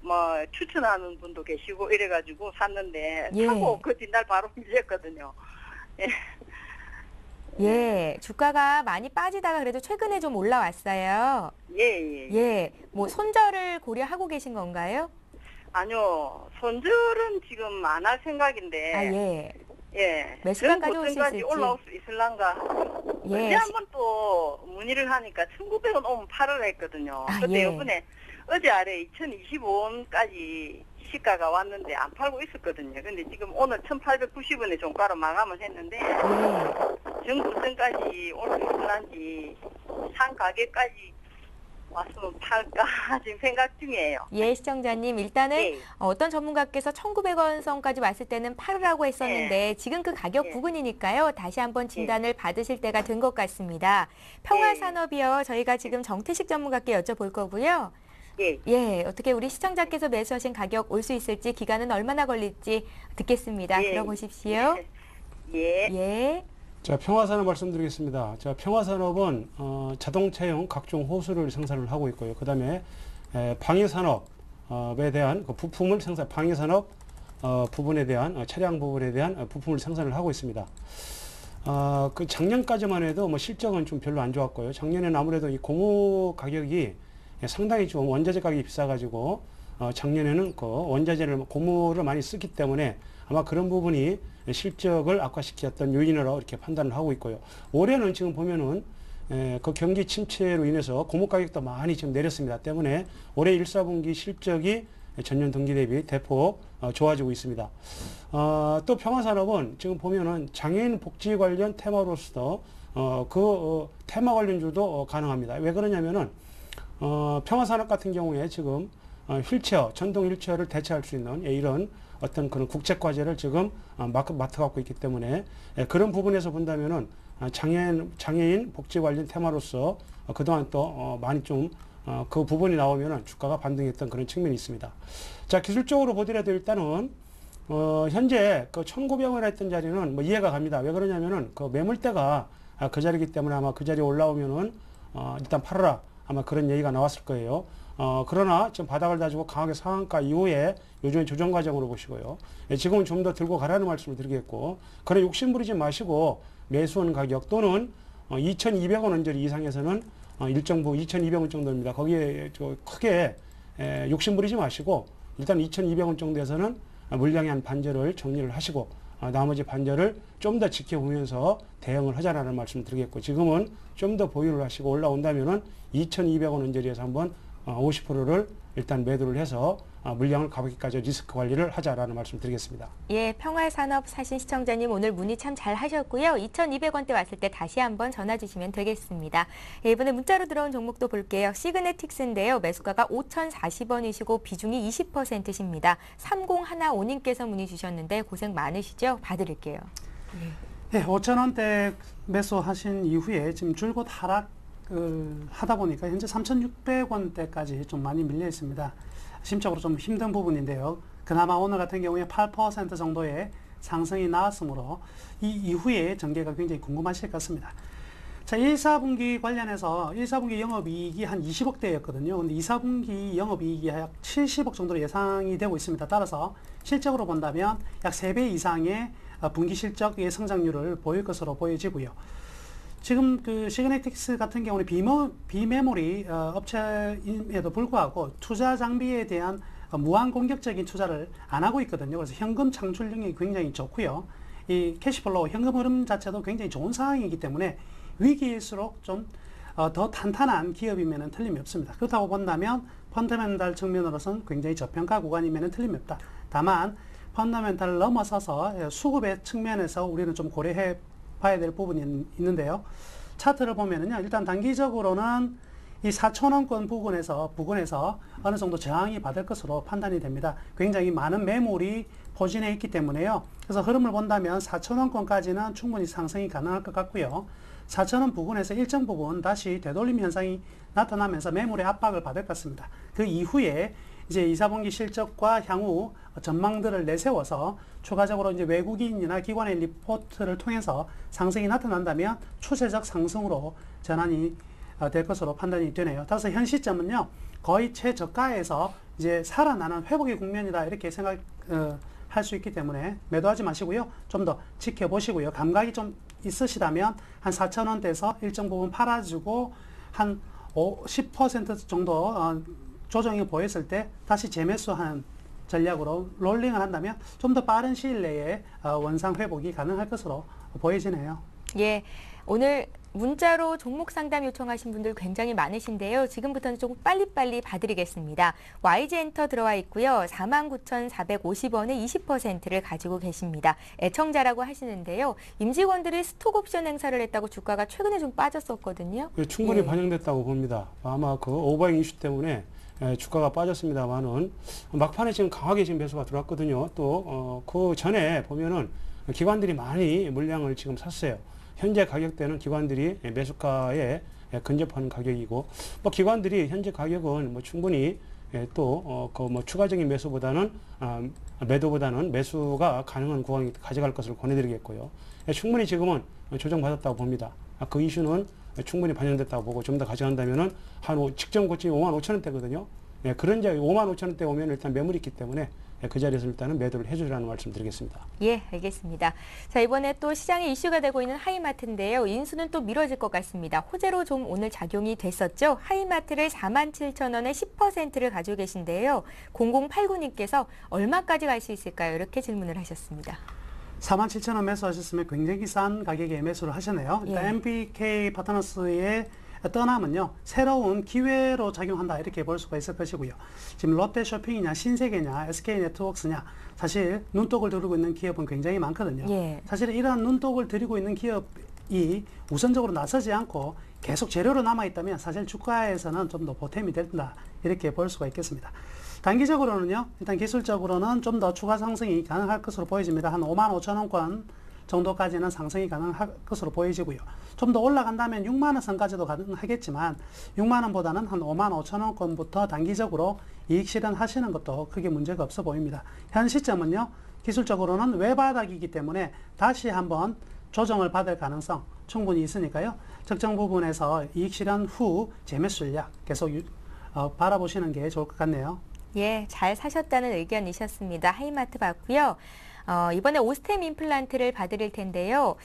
추천하는 분도 계시고 이래가지고 샀는데 예. 사고 그 뒷날 바로 밀렸거든요. 예. 예, 주가가 많이 빠지다가 그래도 최근에 좀 올라왔어요. 예. 뭐 손절을 고려하고 계신 건가요? 아니요, 손절은 지금 안 할 생각인데. 예. 몇 시간까지 올 수 있을지. 올라올 수 있을란가. 예. 언제 한번 또 문의를 하니까 1,900원 오면 팔으라 했거든요. 근데 이번에 어제 아래 2,025원까지 시가가 왔는데 안 팔고 있었거든요. 근데 지금 오늘 1,890원에 종가로 마감을 했는데 정고점까지 올 수 있을런지 산 가격까지 왔으면 팔까 지금 생각 중이에요. 예, 시청자님 일단은 어떤 전문가께서 1,900원 선까지 왔을 때는 팔으라고 했었는데 지금 그 가격 부근이니까요. 다시 한번 진단을 받으실 때가 된 것 같습니다. 평화산업이요. 저희가 지금 정태식 전문가께 여쭤볼 거고요. 예, 어떻게 우리 시청자께서 매수하신 가격 올 수 있을지 기간은 얼마나 걸릴지 듣겠습니다. 들어보십시오. 예. 자, 평화산업 말씀드리겠습니다. 자, 평화산업은 자동차용 각종 호스를 생산을 하고 있고요. 그 다음에 방위산업에 대한 그 부품을 방위산업 부분에 대한 차량 부분에 대한 부품을 생산을 하고 있습니다. 그 작년까지만 해도 뭐 실적은 좀 별로 안 좋았고요. 작년에는 아무래도 이 고무 가격이 상당히 좀 원자재 가격이 비싸가지고 작년에는 그 원자재를 고무를 많이 쓰기 때문에 아마 그런 부분이 실적을 악화시켰던 요인으로 이렇게 판단을 하고 있고요. 올해는 지금 보면은 그 경기 침체로 인해서 고무 가격도 많이 지금 내렸습니다. 때문에 올해 1, 4분기 실적이 전년 동기 대비 대폭 좋아지고 있습니다. 또 평화산업은 지금 보면은 장애인 복지 관련 테마로서 테마 관련주도 가능합니다. 왜 그러냐면은 평화산업 같은 경우에 지금 휠체어, 전동 휠체어를 대체할 수 있는 이런 어떤 그런 국책 과제를 지금 맡아갖고 있기 때문에 그런 부분에서 본다면은 장애인 복지 관련 테마로서 그동안 또 많이 좀 그 부분이 나오면은 주가가 반등했던 그런 측면이 있습니다. 자, 기술적으로 보더라도 일단은 현재 그 1,900원 했던 자리는 뭐 이해가 갑니다. 왜 그러냐면은 그 매물대가 그 자리이기 때문에 아마 그 자리에 올라오면은 일단 팔아라. 아마 그런 얘기가 나왔을 거예요. 그러나 지금 바닥을 다지고 강하게 상한가 이후에 요즘에 조정 과정으로 보시고요. 지금은 좀 더 들고 가라는 말씀을 드리겠고, 그래 욕심부리지 마시고 매수하는 가격 또는 2,200원 언저리 이상에서는 일정 부분 2,200원 정도입니다. 거기에 크게 욕심부리지 마시고 일단 2,200원 정도에서는 물량의 한 반절을 정리를 하시고 나머지 반절을 좀 더 지켜보면서 대응을 하자라는 말씀을 드리겠고, 지금은 좀 더 보유를 하시고 올라온다면은 2,200원 언저리에서 한번 50%를 일단 매도를 해서 물량을 가볍게까지 리스크 관리를 하자라는 말씀 드리겠습니다. 예, 평화산업 사신 시청자님 오늘 문의 참 잘 하셨고요. 2,200원대 왔을 때 다시 한번 전화 주시면 되겠습니다. 예, 이번에 문자로 들어온 종목도 볼게요. 시그네틱스인데요. 매수가가 5,040원이시고 비중이 20%십니다. 3015님께서 문의 주셨는데 고생 많으시죠? 봐드릴게요. 예, 5,000원대 매수하신 이후에 지금 줄곧 하락 하다 보니까 현재 3,600원대까지 좀 많이 밀려 있습니다. 심적으로 좀 힘든 부분인데요. 그나마 오늘 같은 경우에 8% 정도의 상승이 나왔으므로 이 이후에 전개가 굉장히 궁금하실 것 같습니다. 자, 1, 4분기 관련해서 1, 4분기 영업이익이 한 20억대였거든요. 근데 2, 4분기 영업이익이 약 70억 정도로 예상이 되고 있습니다. 따라서 실적으로 본다면 약 3배 이상의 분기 실적의 성장률을 보일 것으로 보여지고요. 지금 그 시그네틱스 같은 경우는 비메모리 업체임에도 불구하고 투자 장비에 대한 무한 공격적인 투자를 안 하고 있거든요. 그래서 현금 창출력이 굉장히 좋고요. 이 캐시플로우, 현금 흐름 자체도 굉장히 좋은 상황이기 때문에 위기일수록 좀 더 탄탄한 기업이면 틀림이 없습니다. 그렇다고 본다면 펀더멘탈 측면으로서는 굉장히 저평가 구간이면 틀림이 없다. 다만 펀더멘탈을 넘어서서 수급의 측면에서 우리는 좀 고려해 봐야 될 부분이 있는데요. 차트를 보면은요, 일단 단기적으로는 이 4,000원권 부근에서 어느 정도 저항이 받을 것으로 판단이 됩니다. 굉장히 많은 매물이 포진해 있기 때문에요. 그래서 흐름을 본다면 4,000원권까지는 충분히 상승이 가능할 것 같고요. 4,000원 부근에서 일정 부분 다시 되돌림 현상이 나타나면서 매물의 압박을 받을 것 같습니다. 그 이후에 이제 2, 4분기 실적과 향후 전망들을 내세워서 추가적으로 이제 외국인이나 기관의 리포트를 통해서 상승이 나타난다면 추세적 상승으로 전환이 될 것으로 판단이 되네요. 따라서 현 시점은요, 거의 최저가에서 이제 살아나는 회복의 국면이다 이렇게 생각할 수 있기 때문에 매도하지 마시고요. 좀 더 지켜보시고요. 감각이 좀 있으시다면 한 4,000원대에서 일정 부분 팔아주고 한 10% 정도 조정이 보였을 때 다시 재매수하는 전략으로 롤링을 한다면 좀 더 빠른 시일 내에 원상 회복이 가능할 것으로 보여지네요. 예, 오늘 문자로 종목 상담 요청하신 분들 굉장히 많으신데요. 지금부터는 조금 빨리빨리 봐드리겠습니다. YG엔터 들어와 있고요. 49,450원에 20%를 가지고 계십니다. 애청자라고 하시는데요. 임직원들이 스톡옵션 행사를 했다고 주가가 최근에 좀 빠졌었거든요. 충분히 예. 반영됐다고 봅니다. 아마 그 오버행 이슈 때문에 주가가 빠졌습니다만은 막판에 지금 강하게 지금 매수가 들어왔거든요. 또 그 전에 보면은 기관들이 많이 물량을 지금 샀어요. 현재 가격대는 기관들이 매수가에 근접하는 가격이고, 뭐 기관들이 현재 가격은 뭐 충분히 또 그 뭐 추가적인 매도보다는 매수가 가능한 구간이 가져갈 것을 권해드리겠고요. 충분히 지금은 조정받았다고 봅니다. 그 이슈는 충분히 반영됐다고 보고 좀 더 가져간다면은 한 직전 고점이 55,000원대거든요. 그런 자 55,000원대 오면 일단 매물이 있기 때문에 그 자리에서 일단은 매도를 해주라는 말씀 드리겠습니다. 예, 알겠습니다. 자, 이번에 또 시장에 이슈가 되고 있는 하이마트인데요. 인수는 또 미뤄질 것 같습니다. 호재로 좀 오늘 작용이 됐었죠. 하이마트를 47,000원에 10%를 가지고 계신데요. 0089님께서 얼마까지 갈 수 있을까요? 이렇게 질문을 하셨습니다. 47,000원 매수하셨으면 굉장히 싼 가격에 매수를 하셨네요. 일단 예. MBK 파트너스의 떠남은요, 새로운 기회로 작용한다 이렇게 볼 수가 있을 것이고요. 지금 롯데쇼핑이냐 신세계냐 SK네트워크스냐 사실 눈독을 들이고 있는 기업은 굉장히 많거든요. 예. 사실 이러한 눈독을 들이고 있는 기업이 우선적으로 나서지 않고 계속 재료로 남아있다면 사실 주가에서는 좀 더 보탬이 된다 이렇게 볼 수가 있겠습니다. 단기적으로는요, 일단 기술적으로는 좀 더 추가 상승이 가능할 것으로 보여집니다. 한 55,000원권 정도까지는 상승이 가능할 것으로 보여지고요. 좀 더 올라간다면 6만 원 선까지도 가능하겠지만 6만 원보다는 한 55,000원권부터 단기적으로 이익 실현하시는 것도 크게 문제가 없어 보입니다. 현 시점은요, 기술적으로는 외바닥이기 때문에 다시 한번 조정을 받을 가능성 충분히 있으니까요. 적정 부분에서 이익 실현 후 재매수 전략 계속 바라보시는 게 좋을 것 같네요. 예, 잘 사셨다는 의견이셨습니다. 하이마트 봤고요. 이번에 오스템 임플란트를 봐드릴 텐데요.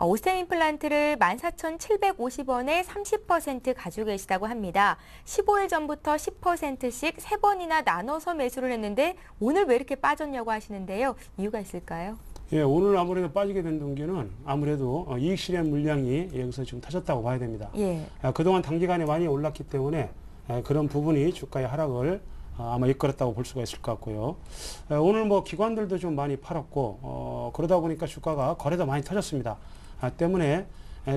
오스템 임플란트를 14,750원에 30% 가지고 계시다고 합니다. 15일 전부터 10%씩 3번이나 나눠서 매수를 했는데 오늘 왜 이렇게 빠졌냐고 하시는데요. 이유가 있을까요? 예, 오늘 아무래도 빠지게 된 동기는 아무래도 이익 실현 물량이 여기서 지금 터졌다고 봐야 됩니다. 예. 그동안 단기간에 많이 올랐기 때문에 그런 부분이 주가의 하락을 아마 이끌었다고 볼 수가 있을 것 같고요. 오늘 뭐 기관들도 좀 많이 팔았고 그러다 보니까 주가가 거래도 많이 터졌습니다. 때문에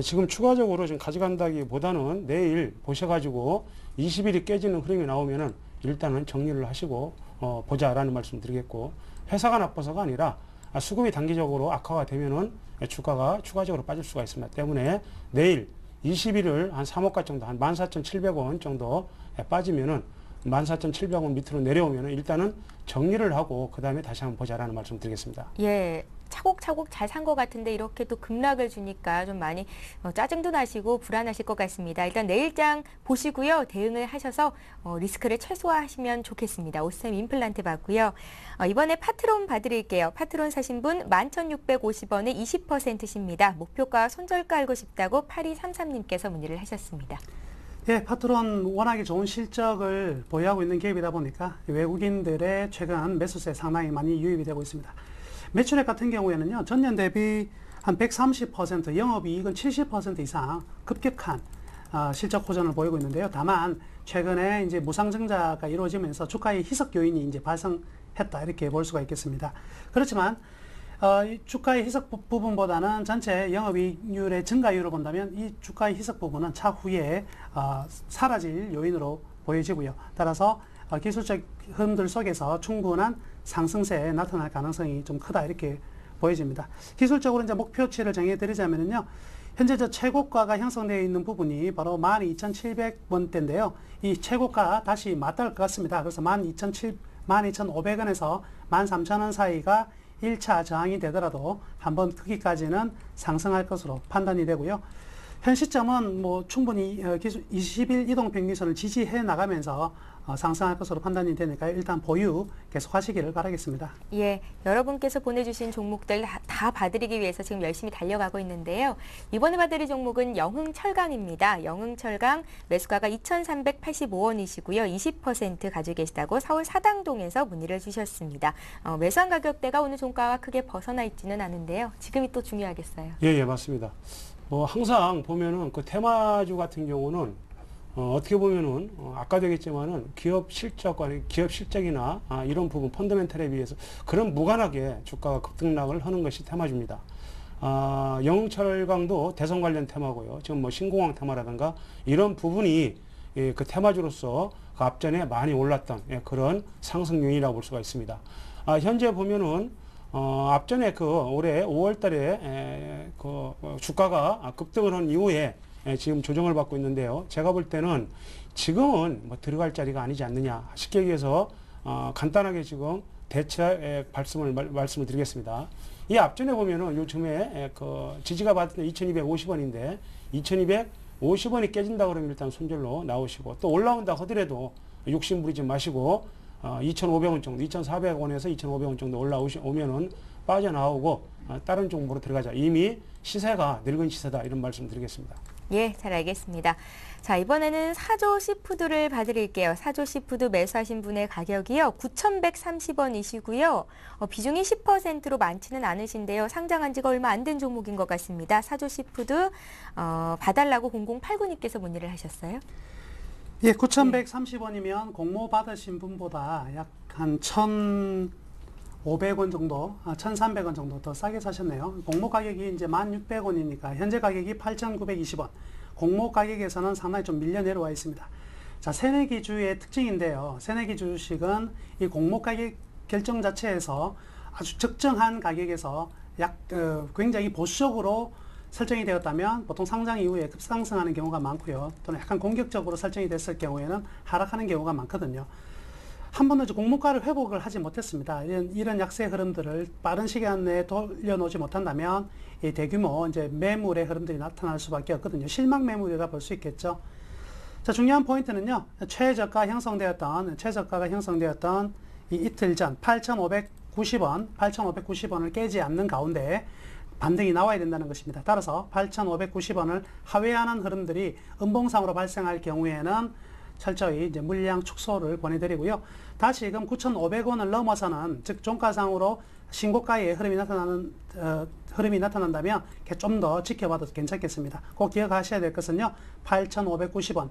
지금 추가적으로 좀 가져간다기보다는 내일 보셔가지고 20일이 깨지는 흐름이 나오면은 일단은 정리를 하시고 보자라는 말씀 드리겠고, 회사가 나빠서가 아니라 수급이 단기적으로 악화가 되면은 주가가 추가적으로 빠질 수가 있습니다. 때문에 내일 20일을 한 3호가 정도, 한 14,700원 정도 빠지면은 14,700원 밑으로 내려오면은 일단은 정리를 하고 그 다음에 다시 한번 보자라는 말씀 드리겠습니다. 예. 차곡차곡 잘 산 것 같은데 이렇게 또 급락을 주니까 좀 많이 짜증도 나시고 불안하실 것 같습니다. 일단 내일장 보시고요. 대응을 하셔서 리스크를 최소화하시면 좋겠습니다. 오스템 임플란트 봤고요. 이번에 파트론 봐드릴게요. 파트론 사신 분 11,650원에 20%십니다. 목표가 손절가 알고 싶다고 8233님께서 문의를 하셨습니다. 예, 파트론 워낙에 좋은 실적을 보유하고 있는 기업이다 보니까 외국인들의 최근 매수세에 상당히 많이 유입이 되고 있습니다. 매출액 같은 경우에는요, 전년 대비 한 130%, 영업이익은 70% 이상 급격한 실적 호전을 보이고 있는데요. 다만 최근에 이제 무상증자가 이루어지면서 주가의 희석 요인이 이제 발생했다, 이렇게 볼 수가 있겠습니다. 그렇지만 주가의 희석 부분보다는 전체 영업이익률의 증가율을 본다면 이 주가의 희석 부분은 차후에 사라질 요인으로 보여지고요. 따라서 기술적 흐름들 속에서 충분한 상승세에 나타날 가능성이 좀 크다, 이렇게 보여집니다. 기술적으로 이제 목표치를 정해드리자면요, 현재 저 최고가가 형성되어 있는 부분이 바로 12,700원대인데요. 이 최고가 다시 맞닿을 것 같습니다. 그래서 12,500원에서 13,000원 사이가 1차 저항이 되더라도 한번 크기까지는 상승할 것으로 판단이 되고요. 현 시점은 뭐 충분히 20일 이동평균선을 지지해 나가면서 상승할 것으로 판단이 되니까 일단 보유 계속 하시기를 바라겠습니다. 예, 여러분께서 보내주신 종목들 다 봐드리기 위해서 지금 열심히 달려가고 있는데요. 이번에 봐드릴 종목은 영흥철강입니다. 영흥철강 매수가가 2,385원이시고요. 20% 가지고 계시다고 서울 사당동에서 문의를 주셨습니다. 매수한 가격대가 오늘 종가와 크게 벗어나 있지는 않은데요. 지금이 또 중요하겠어요. 예, 맞습니다. 항상 보면은 그 테마주 같은 경우는 어떻게 보면은 아까도 얘기했지만은 기업 실적이나 이런 부분 펀더멘털에 비해서 그런 무관하게 주가가 급등락을 하는 것이 테마주입니다. 영흥철강도 대선 관련 테마고요. 지금 뭐 신공항 테마라든가 이런 부분이 그 테마주로서 그 앞전에 많이 올랐던 그런 상승 요인이라고 볼 수가 있습니다. 현재 보면은 앞전에 그 올해 5월 달에 그 주가가 급등을 한 이후에 지금 조정을 받고 있는데요. 제가 볼 때는 지금은 뭐 들어갈 자리가 아니지 않느냐. 쉽게 얘기해서 간단하게 지금 대체 말씀을 드리겠습니다. 이 앞전에 보면은 요즘에 그 지지가 받았던 2250원인데 2250원이 깨진다 그러면 일단 손절로 나오시고, 또 올라온다 하더라도 욕심 부리지 마시고 2,500원 정도, 2,400원에서 2,500원 정도 올라오면은 빠져나오고 다른 종목으로 들어가자. 이미 시세가 늙은 시세다, 이런 말씀 드리겠습니다. 예, 잘 알겠습니다. 자, 이번에는 사조 시푸드를 봐드릴게요. 사조 시푸드 매수하신 분의 가격이요, 9,130원이시고요. 비중이 10%로 많지는 않으신데요. 상장한 지가 얼마 안 된 종목인 것 같습니다. 사조 시푸드 봐달라고 0089님께서 문의를 하셨어요. 예, 9,130원이면 공모 받으신 분보다 약 한 1,500원 정도, 1,300원 정도 더 싸게 사셨네요. 공모 가격이 이제 1,600원이니까 현재 가격이 8,920원. 공모 가격에서는 상당히 좀 밀려 내려와 있습니다. 자, 새내기주의 특징인데요. 새내기주 주식은 이 공모 가격 결정 자체에서 아주 적정한 가격에서 굉장히 보수적으로 설정이 되었다면 보통 상장 이후에 급상승하는 경우가 많고요. 또는 약간 공격적으로 설정이 됐을 경우에는 하락하는 경우가 많거든요. 한 번도 공모가를 회복을 하지 못했습니다. 이런 약세 흐름들을 빠른 시간 내에 돌려놓지 못한다면 이 대규모 이제 매물의 흐름들이 나타날 수밖에 없거든요. 실망 매물이라 볼 수 있겠죠. 자, 중요한 포인트는요. 최저가가 형성되었던 이 이틀 전 8,590원을 깨지 않는 가운데 반등이 나와야 된다는 것입니다. 따라서 8,590원을 하회하는 흐름들이 음봉상으로 발생할 경우에는 철저히 이제 물량 축소를 권해드리고요. 다시금 9,500원을 넘어서는, 즉 종가상으로 신고가의 흐름이 나타난다면 좀 더 지켜봐도 괜찮겠습니다. 꼭 기억하셔야 될 것은요. 8,590원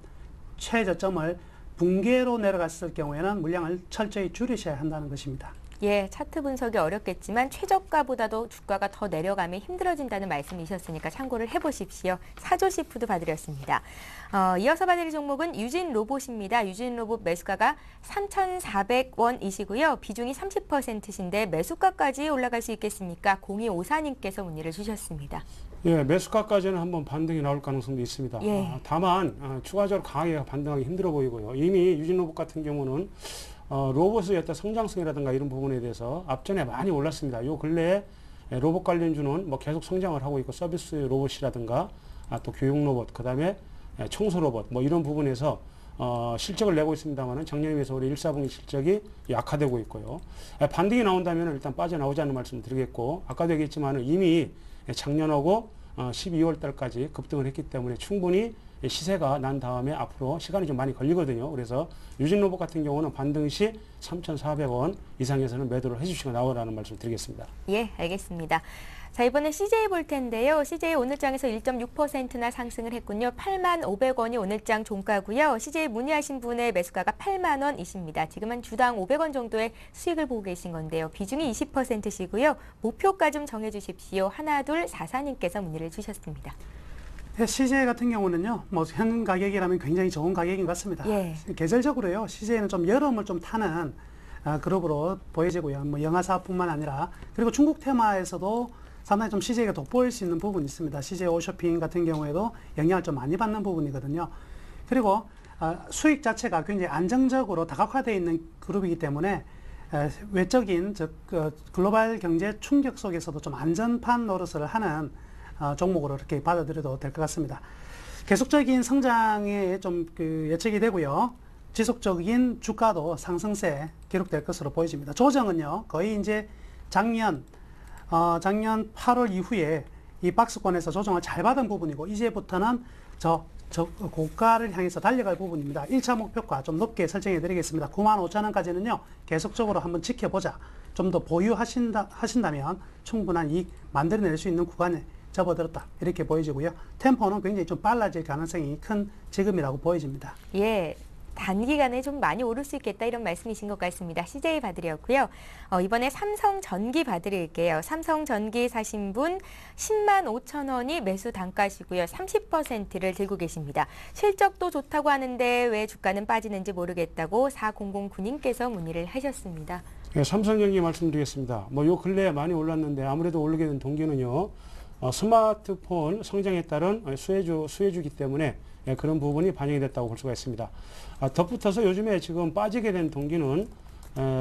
최저점을 붕괴로 내려갔을 경우에는 물량을 철저히 줄이셔야 한다는 것입니다. 예, 차트 분석이 어렵겠지만 최저가보다도 주가가 더 내려가면 힘들어진다는 말씀이셨으니까 참고를 해보십시오. 사조시푸드 봐드렸습니다. 이어서 봐드릴 종목은 유진로봇입니다. 유진로봇 매수가가 3,400원이시고요. 비중이 30%신데 매수가까지 올라갈 수 있겠습니까? 0254님께서 문의를 주셨습니다. 예, 매수가까지는 한번 반등이 나올 가능성도 있습니다. 예. 다만 추가적으로 강하게 반등하기 힘들어 보이고요. 이미 유진로봇 같은 경우는 로봇의 어떤 성장성이라든가 이런 부분에 대해서 앞전에 많이 올랐습니다. 요 근래에 로봇 관련주는 뭐 계속 성장을 하고 있고, 서비스 로봇이라든가 또 교육 로봇, 그 다음에 청소 로봇 뭐 이런 부분에서 실적을 내고 있습니다만은 작년에 비해서 올해 1사분기 실적이 약화되고 있고요. 반등이 나온다면 일단 빠져나오자는 말씀을 드리겠고, 아까도 얘기했지만 이미 작년하고 12월 달까지 급등을 했기 때문에 충분히 시세가 난 다음에 앞으로 시간이 좀 많이 걸리거든요. 그래서 유진로봇 같은 경우는 반등 시 3,400원 이상에서는 매도를 해주시고 나오라는 말씀 드리겠습니다. 예, 알겠습니다. 자, 이번에 CJ 볼 텐데요. CJ 오늘장에서 1.6%나 상승을 했군요. 85,000원이 오늘장 종가고요. CJ 문의하신 분의 매수가가 80,000원이십니다. 지금 한 주당 500원 정도의 수익을 보고 계신 건데요. 비중이 20%시고요. 목표가 좀 정해주십시오. 하나둘44님께서 문의를 주셨습니다. CJ 같은 경우는요, 뭐 현 가격이라면 굉장히 좋은 가격인 것 같습니다. 예. 계절적으로요, CJ는 좀 여름을 좀 타는 그룹으로 보여지고요. 뭐 영화 사업뿐만 아니라, 그리고 중국 테마에서도 상당히 좀 CJ가 돋보일 수 있는 부분이 있습니다. CJ 오쇼핑 같은 경우에도 영향을 좀 많이 받는 부분이거든요. 그리고 수익 자체가 굉장히 안정적으로 다각화되어 있는 그룹이기 때문에 외적인 글로벌 경제 충격 속에서도 좀 안전판 노릇을 하는 종목으로 이렇게 받아들여도 될 것 같습니다. 계속적인 성장에 좀 예측이 되고요. 지속적인 주가도 상승세 기록될 것으로 보여집니다. 조정은요, 거의 이제 작년 8월 이후에 이 박스권에서 조정을 잘 받은 부분이고, 이제부터는 저 고가를 향해서 달려갈 부분입니다. 1차 목표가 좀 높게 설정해 드리겠습니다. 95,000원까지는요, 계속적으로 한번 지켜보자. 좀 더 보유하신다면 충분한 이익 만들어낼 수 있는 구간에 접어들었다, 이렇게 보여지고요. 템포는 굉장히 좀 빨라질 가능성이 큰 지금이라고 보여집니다. 예. 단기간에 좀 많이 오를 수 있겠다, 이런 말씀이신 것 같습니다. CJ 봐드렸고요. 이번에 삼성전기 봐드릴게요. 삼성전기 사신 분 105,000원이 매수 단가시고요. 30%를 들고 계십니다. 실적도 좋다고 하는데 왜 주가는 빠지는지 모르겠다고 4009님께서 문의를 하셨습니다. 네, 삼성전기 말씀드리겠습니다. 뭐 요 근래에 많이 올랐는데 아무래도 오르게 된 동기는요, 스마트폰 성장에 따른 수혜주기 때문에 그런 부분이 반영이 됐다고 볼 수가 있습니다. 덧붙여서 요즘에 지금 빠지게 된 동기는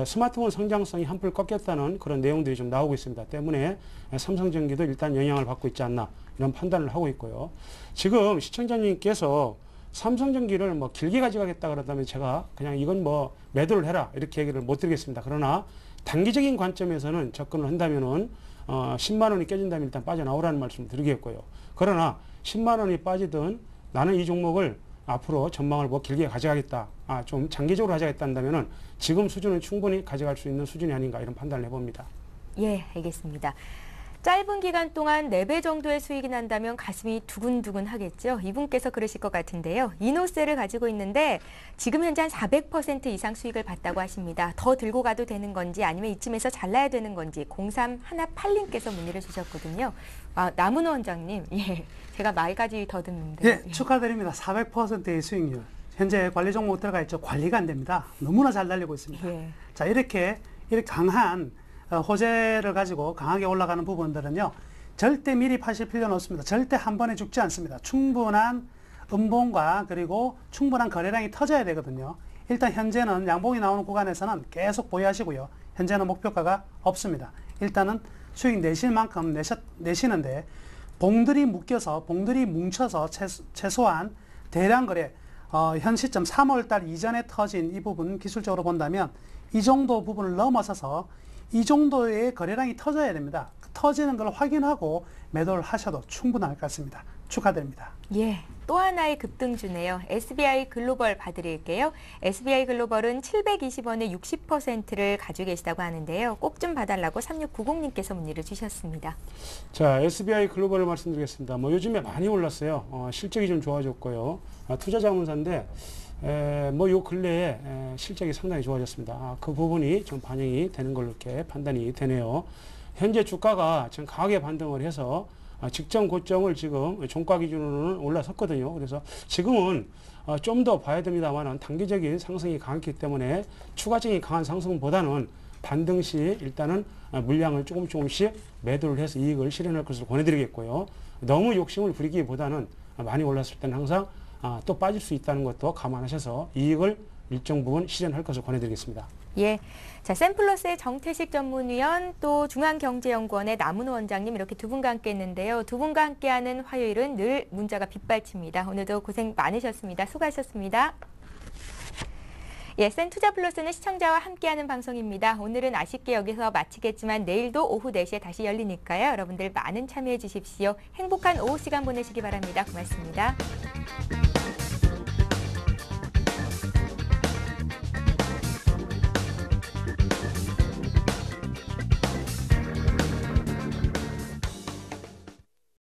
스마트폰 성장성이 한풀 꺾였다는 그런 내용들이 좀 나오고 있습니다. 때문에 삼성전기도 일단 영향을 받고 있지 않나, 이런 판단을 하고 있고요. 지금 시청자님께서 삼성전기를 뭐 길게 가져가겠다 그러다면 제가 그냥 이건 뭐 매도를 해라, 이렇게 얘기를 못 드리겠습니다. 그러나 단기적인 관점에서는 접근을 한다면은 10만 원이 깨진다면 일단 빠져나오라는 말씀을 드리겠고요. 그러나 10만 원이 빠지든 나는 이 종목을 앞으로 전망을 뭐 길게 가져가겠다, 좀 장기적으로 가져가겠다 한다면은 지금 수준은 충분히 가져갈 수 있는 수준이 아닌가, 이런 판단을 해봅니다. 예, 알겠습니다. 짧은 기간 동안 4배 정도의 수익이 난다면 가슴이 두근두근 하겠죠. 이분께서 그러실 것 같은데요. 이노셀을 가지고 있는데 지금 현재 한 400% 이상 수익을 봤다고 하십니다. 더 들고 가도 되는 건지 아니면 이쯤에서 잘라야 되는 건지 0318님께서 문의를 주셨거든요. 남은호 원장님, 예, 제가 말까지 더듬는데. 예, 축하드립니다. 400%의 수익률. 현재 관리 종목 들어가 있죠. 관리가 안 됩니다. 너무나 잘 달리고 있습니다. 예. 자, 이렇게 강한 호재를 가지고 강하게 올라가는 부분들은요, 절대 미리 파실 필요는 없습니다. 절대 한 번에 죽지 않습니다. 충분한 음봉과 그리고 충분한 거래량이 터져야 되거든요. 일단 현재는 양봉이 나오는 구간에서는 계속 보유하시고요. 현재는 목표가가 없습니다. 일단은 수익 내실 만큼 내시는데, 봉들이 뭉쳐서 최소한 대량 거래, 현 시점 3월달 이전에 터진 이 부분 기술적으로 본다면 이 정도 부분을 넘어서서 이 정도의 거래량이 터져야 됩니다. 터지는 걸 확인하고 매도를 하셔도 충분할 것 같습니다. 축하드립니다. 예, 또 하나의 급등주네요. SBI 글로벌 봐드릴게요. SBI 글로벌은 720원에 60%를 가지고 계시다고 하는데요. 꼭 좀 봐달라고 3690님께서 문의를 주셨습니다. 자, SBI 글로벌을 말씀드리겠습니다. 뭐 요즘에 많이 올랐어요. 실적이 좀 좋아졌고요. 투자자문사인데 뭐 요 근래에 실적이 상당히 좋아졌습니다. 그 부분이 좀 반영이 되는 걸로 이렇게 판단이 되네요. 현재 주가가 지금 강하게 반등을 해서 직전 고점을 지금 종가 기준으로는 올라섰거든요. 그래서 지금은 좀 더 봐야 됩니다만 단기적인 상승이 강했기 때문에 추가적인 강한 상승보다는 반등 시 일단은 물량을 조금씩 매도를 해서 이익을 실현할 것을 권해드리겠고요. 너무 욕심을 부리기보다는 많이 올랐을 때는 항상 또 빠질 수 있다는 것도 감안하셔서 이익을 일정 부분 실현할 것을 권해드리겠습니다. 예, 자, 샘플러스의 정태식 전문위원, 또 중앙경제연구원의 남은호 원장님 이렇게 두 분과 함께했는데요. 두 분과 함께하는 화요일은 늘 문자가 빗발칩니다. 오늘도 고생 많으셨습니다. 수고하셨습니다. 예, 센투자플러스는 시청자와 함께하는 방송입니다. 오늘은 아쉽게 여기서 마치겠지만 내일도 오후 4시에 다시 열리니까요. 여러분들 많은 참여해 주십시오. 행복한 오후 시간 보내시기 바랍니다. 고맙습니다.